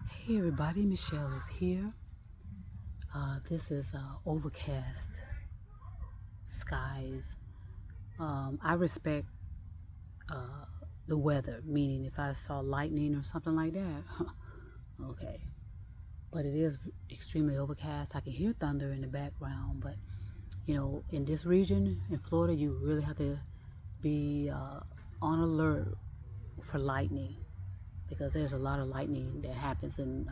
Hey everybody, Michelle is here. This is overcast skies. I respect the weather, meaning if I saw lightning or something like that, okay. But it is extremely overcast. I can hear thunder in the background, but in this region in Florida, you really have to be on alert for lightning because there's a lot of lightning that happens in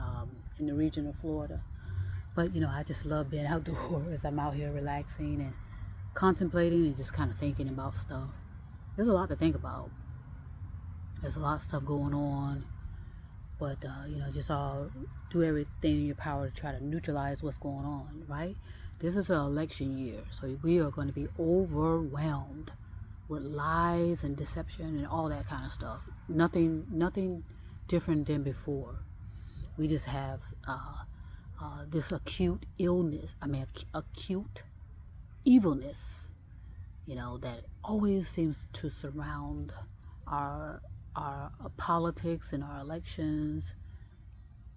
the region of Florida. But I just love being outdoors. I'm out here relaxing and contemplating and just kind of thinking about stuff. There's a lot to think about. There's a lot of stuff going on, but just all do everything in your power to try to neutralize what's going on. Right? This is an election year, so we are going to be overwhelmed with lies and deception and all that kind of stuff. Nothing different than before. We just have this acute illness. Acute evilness. That always seems to surround our politics and our elections,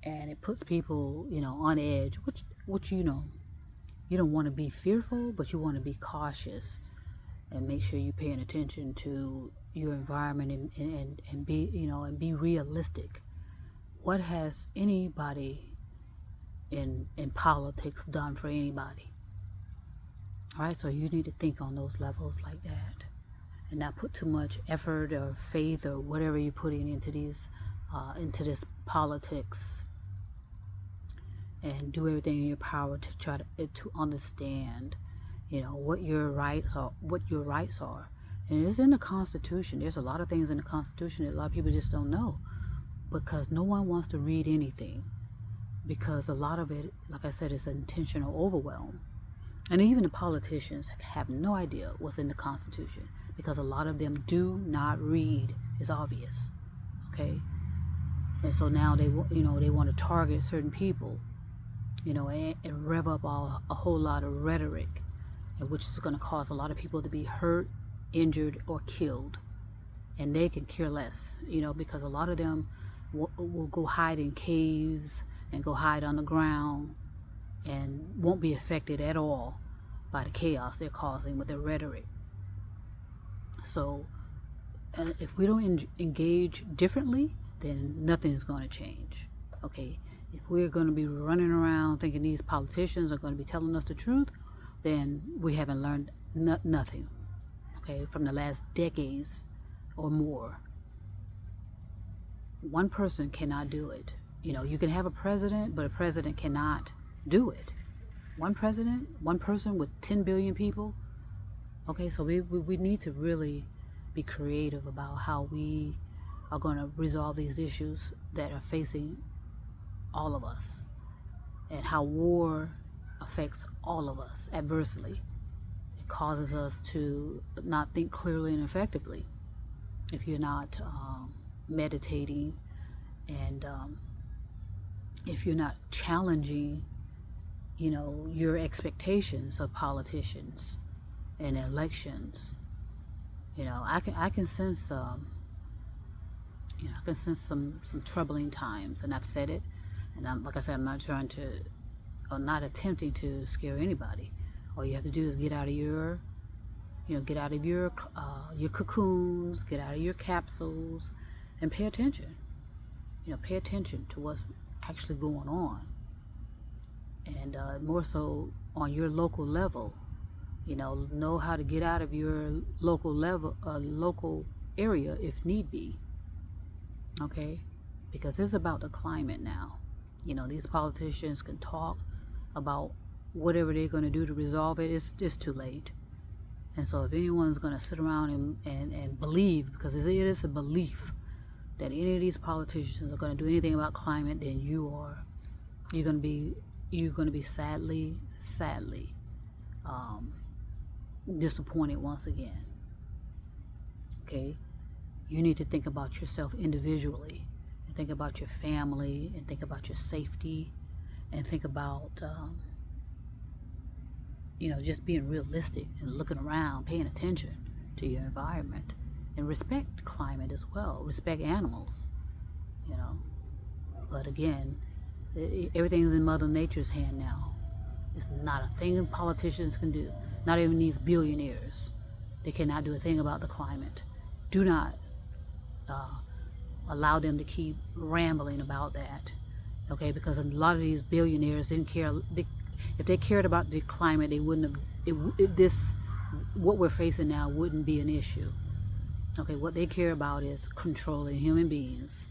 and it puts people, on edge. Which you don't want to be fearful, but you want to be cautious and make sure you're paying attention to your environment and be realistic. What has anybody in politics done for anybody? All right, so you need to think on those levels like that, and not put too much effort or faith or whatever you're putting into this politics, and do everything in your power to try to understand, what your rights are. And it's in the Constitution. There's a lot of things in the Constitution that a lot of people just don't know because no one wants to read anything. Because a lot of it, like I said, is intentional overwhelm. And even the politicians have no idea what's in the Constitution because a lot of them do not read. It's obvious, okay? And so now they want to target certain people, and rev up a whole lot of rhetoric, which is going to cause a lot of people to be hurt, injured, or killed. And they can care less, because a lot of them will go hide in caves and go hide on the ground and won't be affected at all by the chaos they're causing with their rhetoric. So if we don't engage differently, then nothing's going to change. Okay, if we're going to be running around thinking these politicians are going to be telling us the truth, then we haven't learned nothing, okay, from the last decades or more. One person cannot do it. You can have a president, but a president cannot do it. One president, one person with 10 billion people. Okay, so we need to really be creative about how we are going to resolve these issues that are facing all of us, and how war affects all of us adversely. It causes us to not think clearly and effectively if you're not meditating, and if you're not challenging, your expectations of politicians and elections. I can sense I can sense some troubling times, and I've said it, and like I said, I'm not trying to, or not attempting to scare anybody. All you have to do is get out of your cocoons, get out of your capsules, and pay attention. Pay attention to what's actually going on, and more so on your local level. Know how to get out of your local area if need be. Okay, because it's about the climate now. These politicians can talk about whatever they're going to do to resolve it. It's too late. And so if anyone's going to sit around and believe, because it is a belief, that any of these politicians are going to do anything about climate, then you're going to be sadly disappointed once again. Okay, you need to think about yourself individually, and think about your family, and think about your safety, and think about just being realistic and looking around, paying attention to your environment, and respect climate as well. Respect animals, But again, Everything's in Mother Nature's hand now. It's not a thing politicians can do. Not even these billionaires. They cannot do a thing about the climate. Do not allow them to keep rambling about that. Okay, because a lot of these billionaires didn't care. If they cared about the climate, they wouldn't have. What we're facing now wouldn't be an issue. Okay, what they care about is controlling human beings.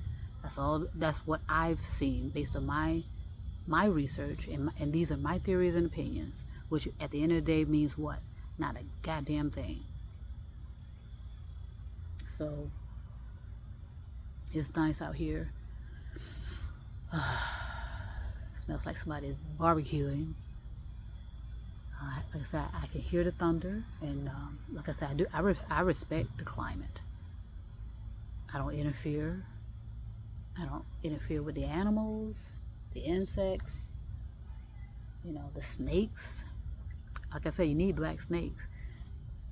That's all. That's what I've seen based on my research, and these are my theories and opinions, which at the end of the day means what? Not a goddamn thing. So it's nice out here. Smells like somebody's barbecuing. Like I said, I can hear the thunder, and like I said, I respect the climate. I don't interfere. I don't interfere with the animals, the insects, the snakes. Like I said, you need black snakes.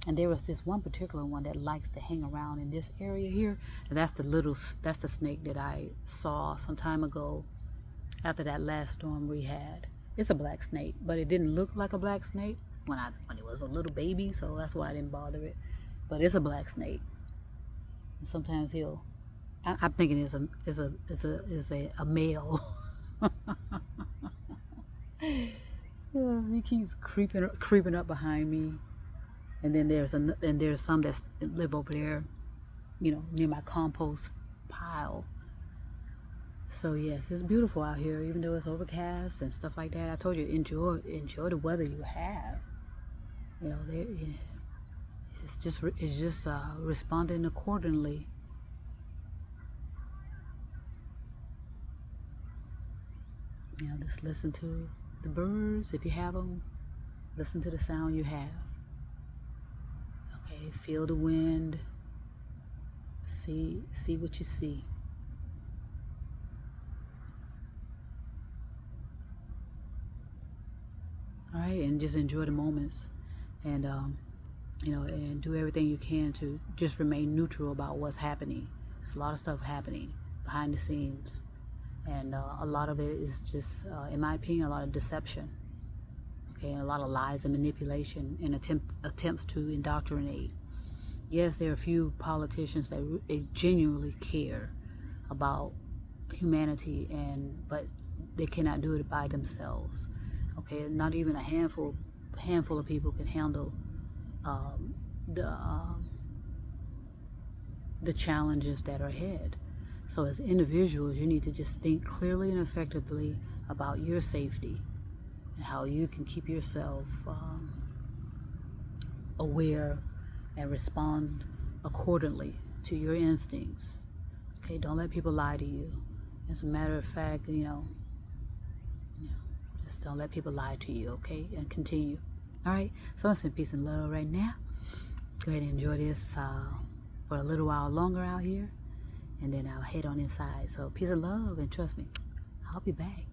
And there was this one particular one that likes to hang around in this area here. And that's the snake that I saw some time ago after that last storm we had. It's a black snake, but it didn't look like a black snake when it was a little baby, so that's why I didn't bother it. But it's a black snake. And sometimes I'm thinking it's a male. Yeah, he keeps creeping up behind me. And then there's some that live over there, near my compost pile. So yes, it's beautiful out here, even though it's overcast and stuff like that. I told you, enjoy the weather you have. It's just responding accordingly. Just listen to the birds if you have them. Listen to the sound you have. Okay, feel the wind. See what you see. All right, and just enjoy the moments, and and do everything you can to just remain neutral about what's happening. There's a lot of stuff happening behind the scenes, and a lot of it is just, in my opinion, a lot of deception. Okay, and a lot of lies and manipulation and attempts to indoctrinate. Yes, there are a few politicians that genuinely care about humanity, but they cannot do it by themselves. Okay, not even a handful of people can handle the challenges that are ahead. So as individuals, you need to just think clearly and effectively about your safety and how you can keep yourself aware and respond accordingly to your instincts. Okay, don't let people lie to you. As a matter of fact, just don't let people lie to you, okay? And continue. All right, so I'm sending peace and love right now. Go ahead and enjoy this for a little while longer out here, and then I'll head on inside. So peace and love, and trust me, I'll be back.